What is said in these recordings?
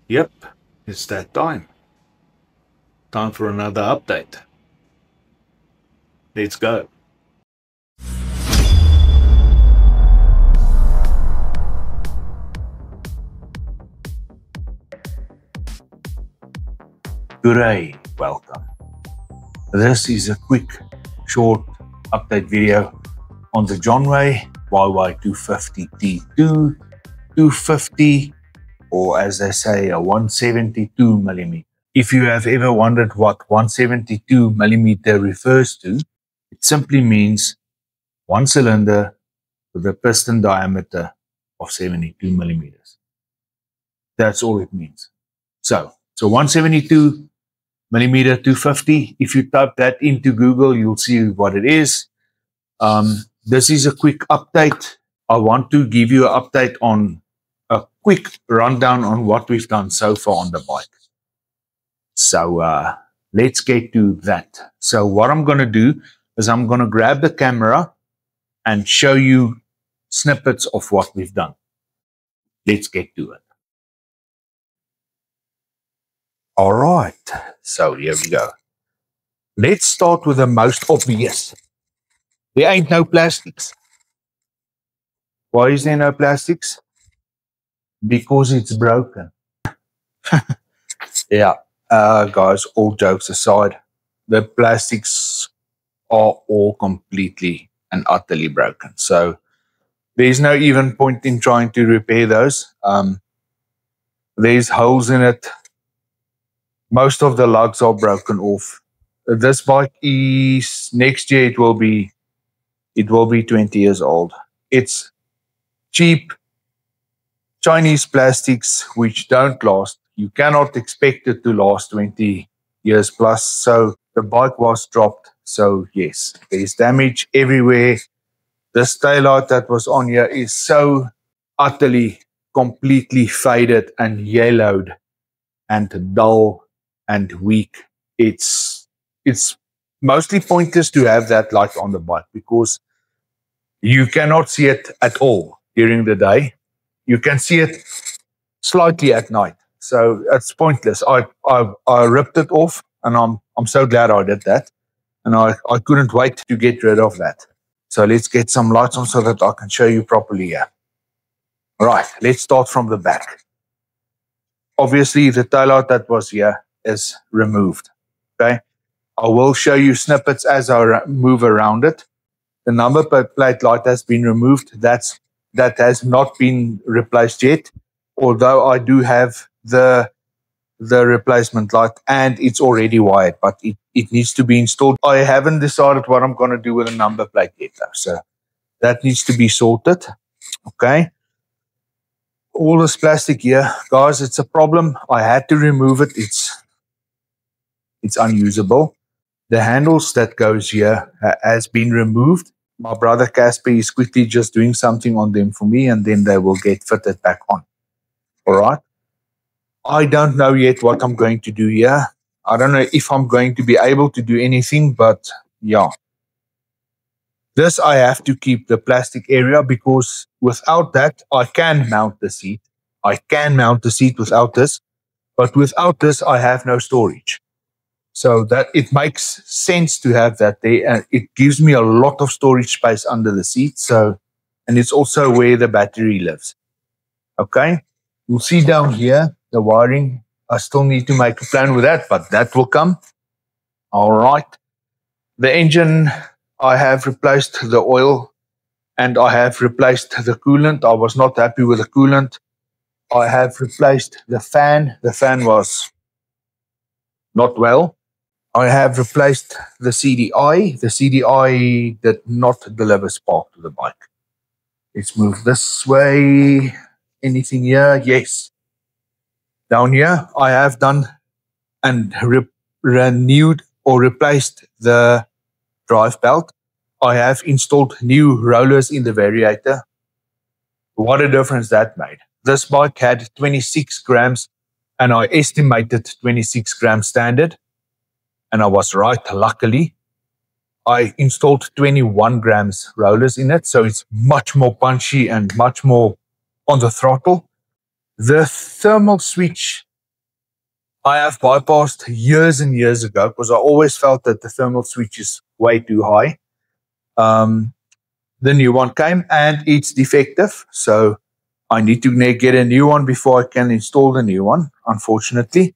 Yep, it's that time. Time for another update. Let's go. G'day, welcome. This is a quick, short update video on the Johnway YY250T2 250, or as they say, a 172mm. If you have ever wondered what 172mm refers to, it simply means one cylinder with a piston diameter of 72mm. That's all it means. So 172mm 250. If you type that into Google, you'll see what it is. This is a quick update. I want to give you an update on a quick rundown on what we've done so far on the bike. So let's get to that. So what I'm going to do is I'm going to grab the camera and show you snippets of what we've done. Let's get to it. All right, so here we go. Let's start with the most obvious. There ain't no plastics. Why is there no plastics? Because it's broken. Yeah, guys, all jokes aside, the plastics are all completely and utterly broken. So there's no even point in trying to repair those. There's holes in it. Most of the lugs are broken off. This bike is, next year it will be 20 years old. It's cheap Chinese plastics which don't last. You cannot expect it to last 20 years plus. So the bike was dropped. So yes, there's damage everywhere. This taillight that was on here is so utterly, completely faded and yellowed and dull and weak. It's mostly pointless to have that light on the bike because you cannot see it at all during the day. You can see it slightly at night. So it's pointless. I ripped it off, and I'm so glad I did that. And I couldn't wait to get rid of that. So let's get some lights on so that I can show you properly here. Right, let's start from the back. Obviously, the taillight that was here is removed. Okay, I will show you snippets as I move around it. The number plate light has been removed. That has not been replaced yet, although I do have the replacement light and it's already wired, but it needs to be installed. I haven't decided what I'm going to do with the number plate yet, though, so that needs to be sorted. Okay. All this plastic here, guys, it's a problem. I had to remove it. It's unusable. The handles that goes here has been removed. My brother Casper is quickly just doing something on them for me, and then they will get fitted back on. All right. I don't know yet what I'm going to do here. I don't know if I'm going to be able to do anything, but yeah. This I have to keep the plastic area because without that, I can mount the seat. I can mount the seat without this, but without this, I have no storage. So that it makes sense to have that there, and it gives me a lot of storage space under the seat. So, and it's also where the battery lives. Okay, you'll see down here the wiring. I still need to make a plan with that, but that will come. All right, the engine, I have replaced the oil and I have replaced the coolant. I was not happy with the coolant. I have replaced the fan. The fan was not well. I have replaced the CDI. The CDI did not deliver spark to the bike. Let's move this way. Anything here? Yes. Down here, I have done and renewed or replaced the drive belt. I have installed new rollers in the variator. What a difference that made. This bike had 26 grams and I estimated 26 grams standard. And I was right, luckily. I installed 21 grams rollers in it, so it's much more punchy and much more on the throttle. The thermal switch I have bypassed years and years ago because I always felt that the thermal switch is way too high. Um, the new one came and it's defective. So I need to get a new one before I can install the new one, unfortunately.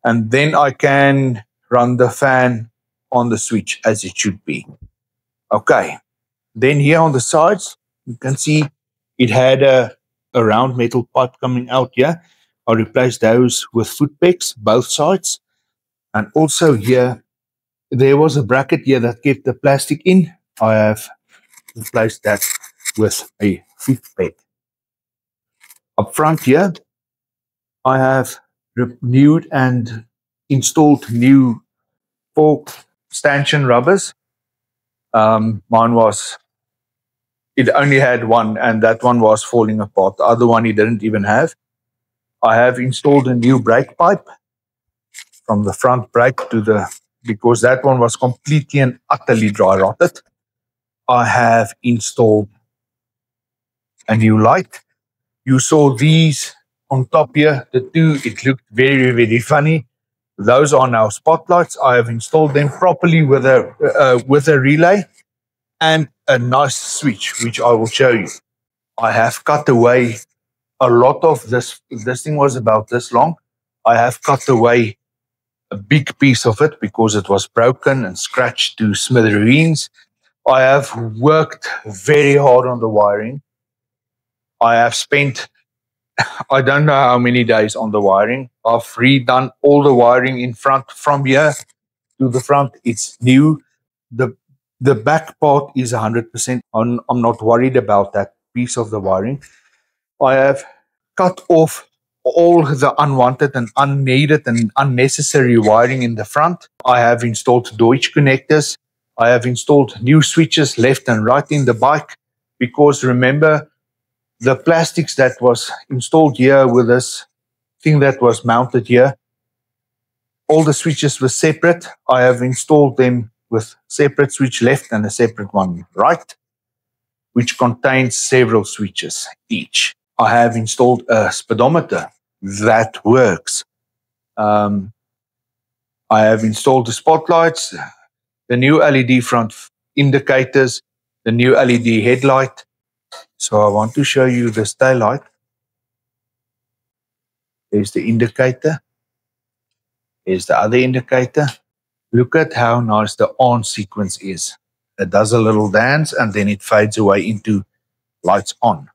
And then I can run the fan on the switch as it should be. Okay. Then here on the sides, you can see it had a round metal pipe coming out here. I replaced those with foot pegs, both sides. And also here, there was a bracket here that kept the plastic in. I have replaced that with a foot peg. Up front here, I have renewed and installed new fork stanchion rubbers. Mine was, it only had one, and that one was falling apart. The other one, it didn't even have. I have installed a new brake pipe from the front brake to the, because that one was completely and utterly dry rotted. I have installed a new light. You saw these on top here, the two, it looked very, very funny. Those are now spotlights. I have installed them properly with a relay and a nice switch, which I will show you. I have cut away a lot of this. This thing was about this long. I have cut away a big piece of it because it was broken and scratched to smithereens. I have worked very hard on the wiring. I have spent, I don't know how many days on the wiring. I've redone all the wiring in front from here to the front. It's new. The back part is 100%. I'm not worried about that piece of the wiring. I have cut off all the unwanted and unneeded and unnecessary wiring in the front. I have installed Deutsch connectors. I have installed new switches left and right in the bike because remember, the plastics that was installed here with this thing that was mounted here, all the switches were separate. I have installed them with separate switch left and a separate one right, which contains several switches each. I have installed a speedometer that works. I have installed the spotlights, the new LED front indicators, the new LED headlight. So I want to show you this tail light. There's the indicator. Here's the other indicator. Look at how nice the on sequence is. It does a little dance and then it fades away into lights on.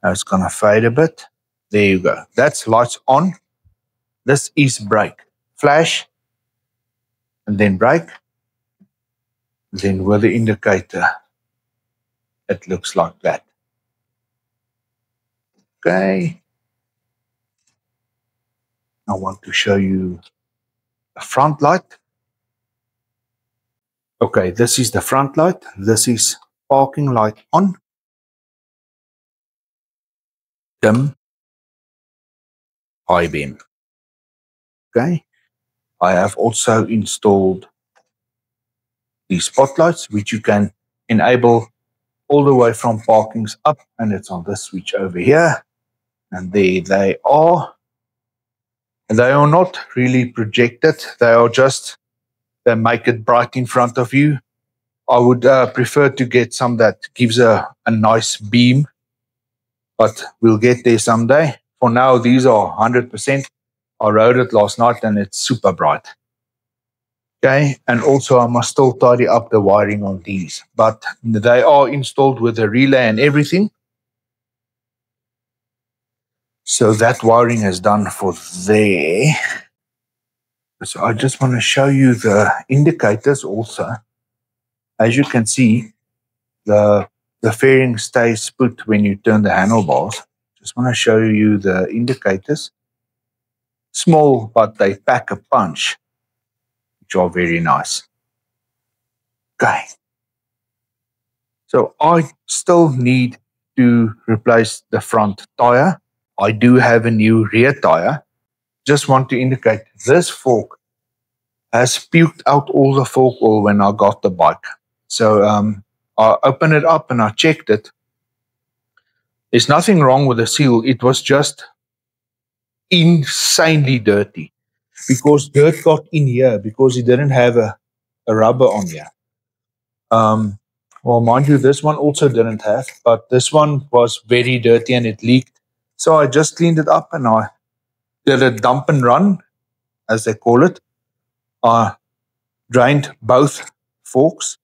Now it's going to fade a bit. There you go. That's lights on. This is brake. Flash and then brake. Then with the indicator, it looks like that. Okay. I want to show you a front light. Okay, this is the front light. This is parking light on. Dim. High beam. Okay. I have also installed these spotlights, which you can enable all the way from parkings up, and it's on this switch over here. And there they are. And they are not really projected. They are just, they make it bright in front of you. I would prefer to get some that gives a nice beam, but we'll get there someday. For now, these are 100%. I rode it last night and it's super bright. Okay, and also I must still tidy up the wiring on these, but they are installed with a relay and everything. So that wiring is done for there. So I just want to show you the indicators also. As you can see, the fairing stays put when you turn the handlebars. Just want to show you the indicators. Small, but they pack a punch, which are very nice. Okay. So I still need to replace the front tire. I do have a new rear tire. Just want to indicate this fork has puked out all the fork oil when I got the bike. So I opened it up and I checked it. There's nothing wrong with the seal. It was just insanely dirty because dirt got in here because it didn't have a rubber on here. Well, mind you, this one also didn't have, but this one was very dirty and it leaked. So I just cleaned it up and I did a dump and run, as they call it. I drained both forks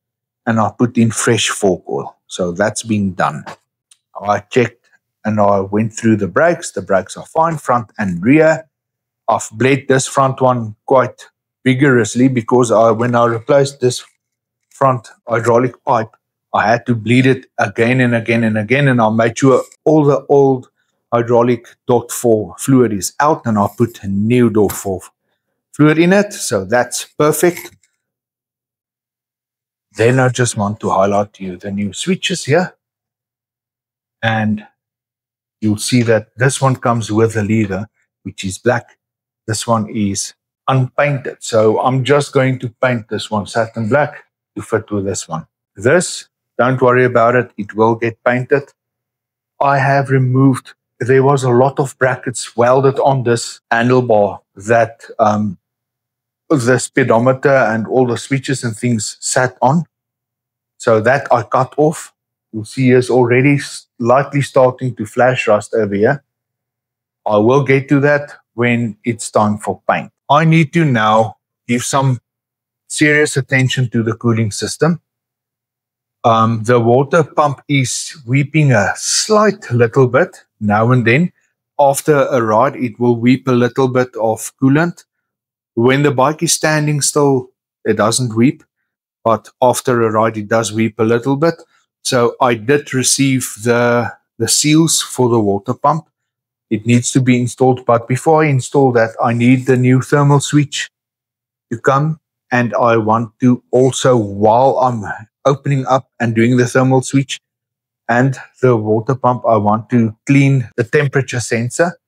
and I put in fresh fork oil. So that's being done. I checked and I went through the brakes. The brakes are fine, front and rear. I've bled this front one quite vigorously because when I replaced this front hydraulic pipe, I had to bleed it again and again and again, and I made sure all the old hydraulic .4 fluid is out, and I put a new .4 fluid in it, so that's perfect. Then I just want to highlight to you the new switches here, and you'll see that this one comes with a lever, which is black. This one is unpainted, so I'm just going to paint this one satin black to fit with this one. This, don't worry about it, it will get painted. I have removed, there was a lot of brackets welded on this handlebar that the speedometer and all the switches and things sat on. So that I cut off. You'll see it's already lightly starting to flash rust over here. I will get to that when it's time for paint. I need to now give some serious attention to the cooling system. The water pump is weeping a slight little bit now and then. After a ride, it will weep a little bit of coolant. When the bike is standing still, it doesn't weep, but after a ride, it does weep a little bit. So I did receive the seals for the water pump. It needs to be installed, but before I install that, I need the new thermal switch to come. And I want to also, while I'm opening up and doing the thermal switch and the water pump, I want to clean the temperature sensor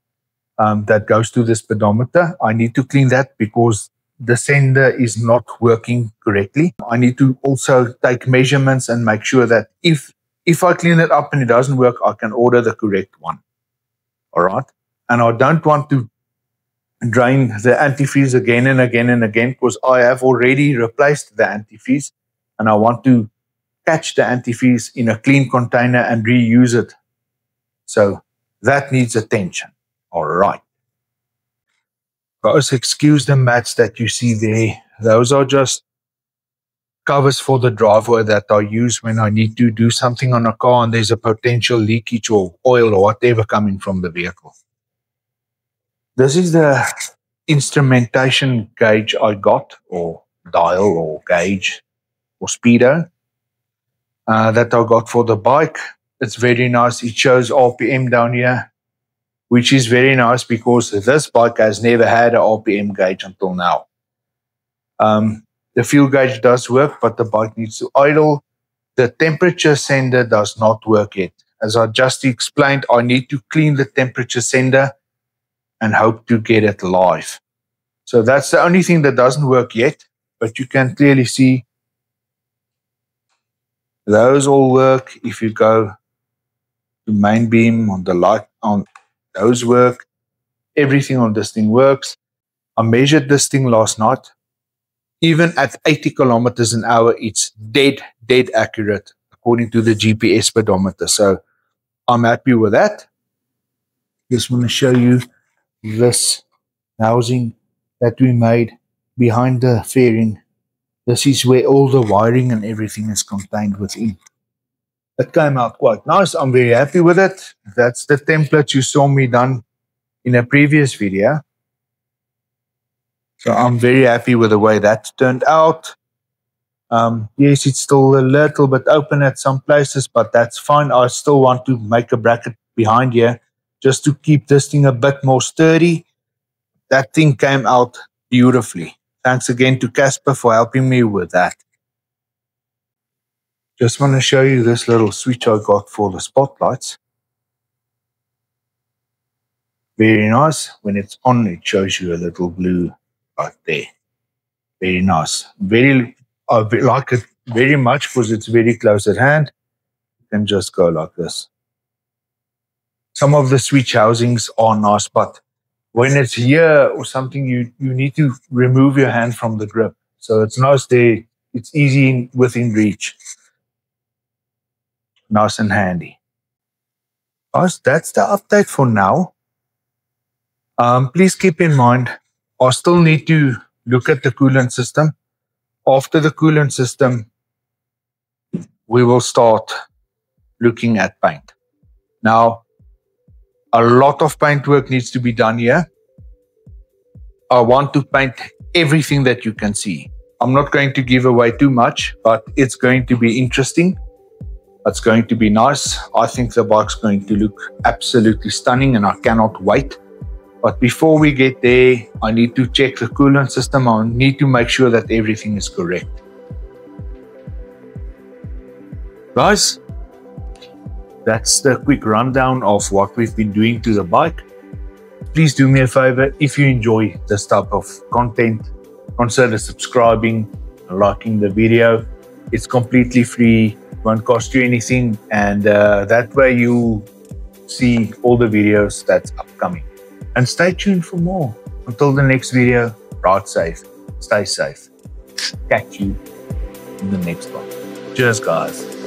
that goes to the speedometer. I need to clean that because the sender is not working correctly. I need to also take measurements and make sure that if I clean it up and it doesn't work, I can order the correct one. All right. And I don't want to drain the antifreeze again and again and again because I have already replaced the antifreeze and I want to catch the antifreeze in a clean container and reuse it. So that needs attention. All right. Guys, excuse the mats that you see there. Those are just covers for the driveway that I use when I need to do something on a car and there's a potential leakage or oil or whatever coming from the vehicle. This is the instrumentation gauge I got, or dial or gauge or speedo that I got for the bike. It's very nice. It shows RPM down here, which is very nice because this bike has never had an RPM gauge until now. The fuel gauge does work, but the bike needs to idle. The temperature sender does not work yet. As I just explained, I need to clean the temperature sender and hope to get it live. So that's the only thing that doesn't work yet, but you can clearly see those all work. If you go to main beam on the light, on those work. Everything on this thing works. I measured this thing last night. Even at 80 kilometers an hour, it's dead accurate according to the GPS speedometer. So I'm happy with that. Just want to show you this housing that we made behind the fairing. This is where all the wiring and everything is contained within. It came out quite nice. I'm very happy with it. That's the template you saw me done in a previous video. So I'm very happy with the way that turned out. Yes, it's still a little bit open at some places, but that's fine. I still want to make a bracket behind here just to keep this thing a bit more sturdy. That thing came out beautifully. Thanks again to Casper for helping me with that. Just want to show you this little switch I got for the spotlights. Very nice. When it's on, it shows you a little blue right there. Very nice. I like it very much because it's very close at hand. You can just go like this. Some of the switch housings are nice, but when it's here or something, you need to remove your hand from the grip. So it's nice there. It's easy within reach. Nice and handy. Guys, that's the update for now. Please keep in mind, I still need to look at the coolant system. After the coolant system, we will start looking at paint. Now, a lot of paint work needs to be done here. I want to paint everything that you can see. I'm not going to give away too much, but it's going to be interesting. It's going to be nice. I think the bike's going to look absolutely stunning and I cannot wait. But before we get there, I need to check the coolant system. I need to make sure that everything is correct. Guys, that's the quick rundown of what we've been doing to the bike. Please do me a favor, if you enjoy this type of content, consider subscribing and liking the video. It's completely free, won't cost you anything, and that way you see all the videos that's upcoming. And stay tuned for more. Until the next video, ride safe, stay safe. Catch you in the next one. Cheers, guys.